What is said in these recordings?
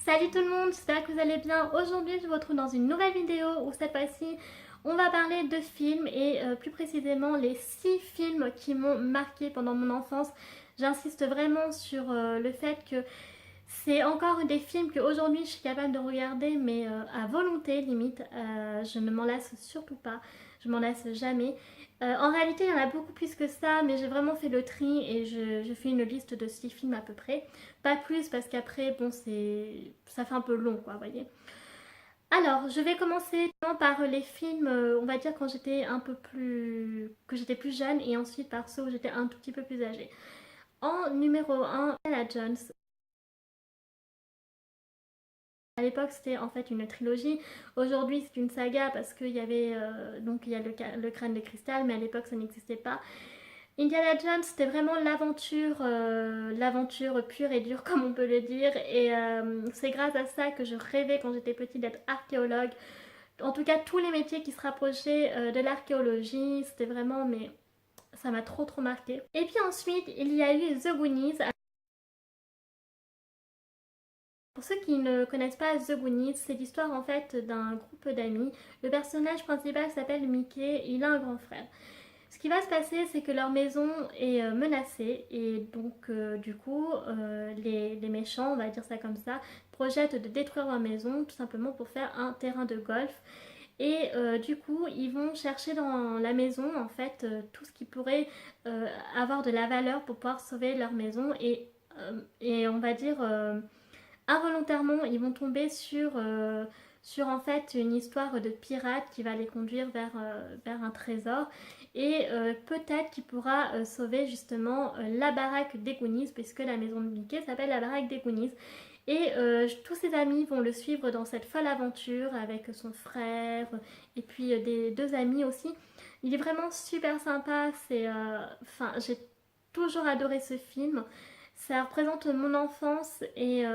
Salut tout le monde, j'espère que vous allez bien. Aujourd'hui je vous retrouve dans une nouvelle vidéo où cette fois-ci on va parler de films et plus précisément les 6 films qui m'ont marqué pendant mon enfance. J'insiste vraiment sur le fait que c'est encore des films qu'aujourd'hui je suis capable de regarder mais à volonté limite. Je ne m'en lasse surtout pas, je m'en lasse jamais. En réalité il y en a beaucoup plus que ça mais j'ai vraiment fait le tri et je fais une liste de 6 films à peu près. Pas plus parce qu'après bon ça fait un peu long quoi vous voyez. Alors je vais commencer par les films on va dire quand j'étais un peu plus que j'étais plus jeune et ensuite par ceux où j'étais un tout petit peu plus âgée. En numéro 1, Indiana Jones. À l'époque, c'était en fait une trilogie. Aujourd'hui, c'est une saga parce qu'il y avait donc il y a le crâne de cristal, mais à l'époque, ça n'existait pas. Indiana Jones, c'était vraiment l'aventure pure et dure, comme on peut le dire. Et c'est grâce à ça que je rêvais quand j'étais petite d'être archéologue. En tout cas, tous les métiers qui se rapprochaient de l'archéologie, c'était vraiment, mais ça m'a trop marqué. Et puis ensuite, il y a eu The Goonies. Pour ceux qui ne connaissent pas The Goonies, c'est l'histoire en fait d'un groupe d'amis. Le personnage principal s'appelle Mickey, il a un grand frère. Ce qui va se passer, c'est que leur maison est menacée et donc du coup, les méchants, on va dire ça comme ça, projettent de détruire leur maison tout simplement pour faire un terrain de golf. Et du coup, ils vont chercher dans la maison en fait tout ce qui pourrait avoir de la valeur pour pouvoir sauver leur maison et on va dire involontairement, ils vont tomber sur en fait une histoire de pirate qui va les conduire vers un trésor et peut-être qu'il pourra sauver justement la baraque des Goonies puisque la maison de Mickey s'appelle la baraque des Goonies. Et tous ses amis vont le suivre dans cette folle aventure avec son frère et puis des deux amis aussi. Il est vraiment super sympa. Enfin, j'ai toujours adoré ce film. Ça représente mon enfance et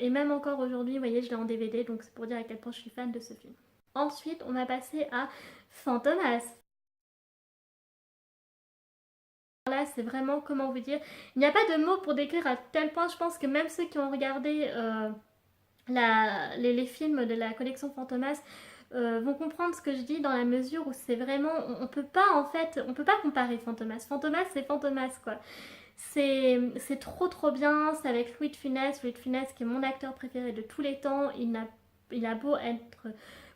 même encore aujourd'hui, vous voyez, je l'ai en DVD, donc c'est pour dire à quel point je suis fan de ce film. Ensuite, on va passer à Fantomas. Là, c'est vraiment, comment vous dire, il n'y a pas de mots pour décrire à tel point, je pense que même ceux qui ont regardé les films de la collection Fantomas vont comprendre ce que je dis dans la mesure où c'est vraiment, on peut pas en fait, on peut pas comparer Fantomas. Fantomas, c'est Fantomas quoi. C'est trop bien, c'est avec Louis de Funès qui est mon acteur préféré de tous les temps. Il a beau être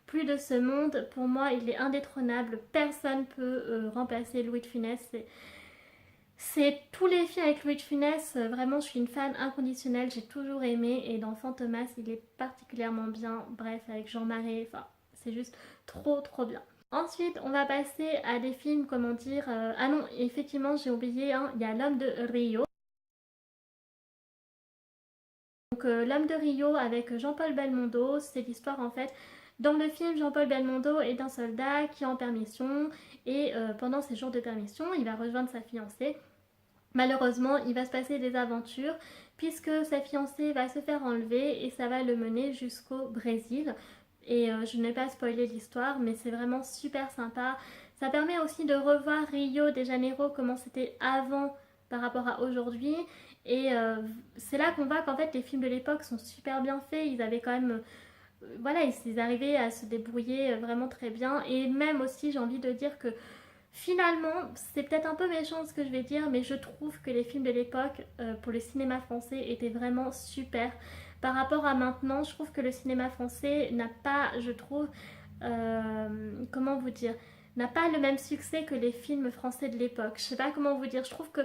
plus de ce monde, pour moi il est indétrônable, personne peut remplacer Louis de Funès. C'est tous les films avec Louis de Funès, vraiment je suis une fan inconditionnelle, j'ai toujours aimé et dans Fantomas il est particulièrement bien, bref avec Jean Marais, enfin c'est juste trop bien. Ensuite, on va passer à des films, comment dire... ah non, effectivement, j'ai oublié, hein, il y a L'homme de Rio. Donc, L'homme de Rio avec Jean-Paul Belmondo, c'est l'histoire en fait. Dans le film, Jean-Paul Belmondo est un soldat qui est en permission et pendant ses jours de permission, il va rejoindre sa fiancée. Malheureusement, il va se passer des aventures puisque sa fiancée va se faire enlever et ça va le mener jusqu'au Brésil. Et je n'ai pas spoilé l'histoire, mais c'est vraiment super sympa. Ça permet aussi de revoir Rio de Janeiro, comment c'était avant par rapport à aujourd'hui. Et c'est là qu'on voit qu'en fait les films de l'époque sont super bien faits. Ils avaient quand même voilà, ils arrivaient à se débrouiller vraiment très bien. Et même aussi, j'ai envie de dire que finalement, c'est peut-être un peu méchant ce que je vais dire, mais je trouve que les films de l'époque pour le cinéma français étaient vraiment super. Par rapport à maintenant, je trouve que le cinéma français n'a pas, je trouve, comment vous dire, n'a pas le même succès que les films français de l'époque. Je sais pas comment vous dire, je trouve que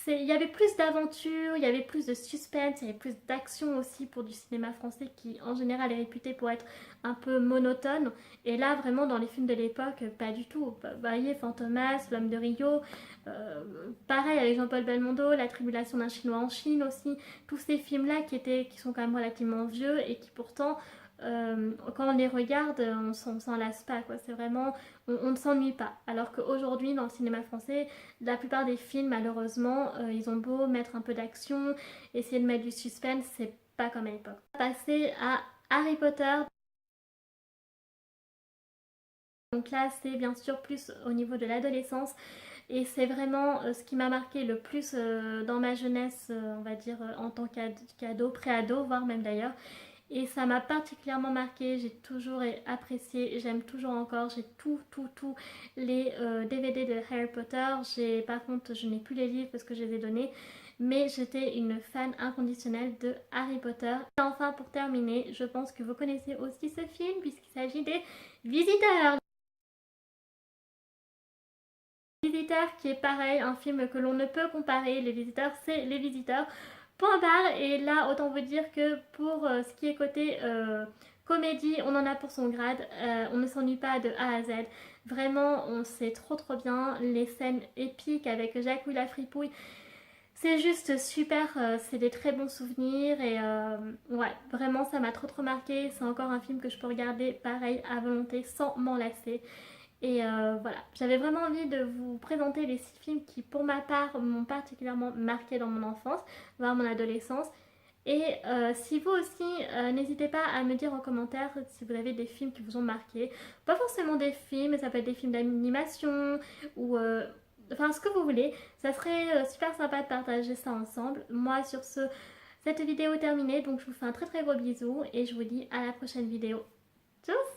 il y avait plus d'aventure, il y avait plus de suspense, il y avait plus d'action aussi pour du cinéma français qui en général est réputé pour être un peu monotone. Et là vraiment dans les films de l'époque, pas du tout. Vous voyez, Fantomas, L'homme de Rio, pareil avec Jean-Paul Belmondo, La Tribulation d'un Chinois en Chine aussi. Tous ces films-là qui sont quand même relativement vieux et qui pourtant quand on les regarde, on s'en lasse pas quoi. C'est vraiment, on ne s'ennuie pas. Alors qu'aujourd'hui, dans le cinéma français, la plupart des films, malheureusement, ils ont beau mettre un peu d'action, essayer de mettre du suspense, c'est pas comme à l'époque. On va passer à Harry Potter. Donc là, c'est bien sûr plus au niveau de l'adolescence. Et c'est vraiment ce qui m'a marqué le plus dans ma jeunesse, on va dire en tant qu'ado, pré-ado, voire même d'ailleurs. et ça m'a particulièrement marqué, j'ai toujours apprécié, j'aime toujours encore, j'ai tous les DVD de Harry Potter, par contre je n'ai plus les livres parce que je les ai donnés, mais j'étais une fan inconditionnelle de Harry Potter. Et enfin pour terminer, je pense que vous connaissez aussi ce film puisqu'il s'agit des Visiteurs. Visiteurs qui est pareil, un film que l'on ne peut comparer, Les Visiteurs c'est Les Visiteurs. Point barre, et là autant vous dire que pour ce qui est côté comédie, on en a pour son grade, on ne s'ennuie pas de A à Z. Vraiment, on sait trop bien, les scènes épiques avec Jacques ou la fripouille, c'est juste super, c'est des très bons souvenirs et ouais, vraiment ça m'a trop marqué. C'est encore un film que je peux regarder pareil à volonté sans m'en lasser. Et voilà, j'avais vraiment envie de vous présenter les 6 films qui pour ma part m'ont particulièrement marqué dans mon enfance, voire mon adolescence. Et si vous aussi, n'hésitez pas à me dire en commentaire si vous avez des films qui vous ont marqué. Pas forcément des films, mais ça peut être des films d'animation ou enfin ce que vous voulez. Ça serait super sympa de partager ça ensemble. Moi sur ce, cette vidéo est terminée, donc je vous fais un très gros bisou et je vous dis à la prochaine vidéo. Tchuss!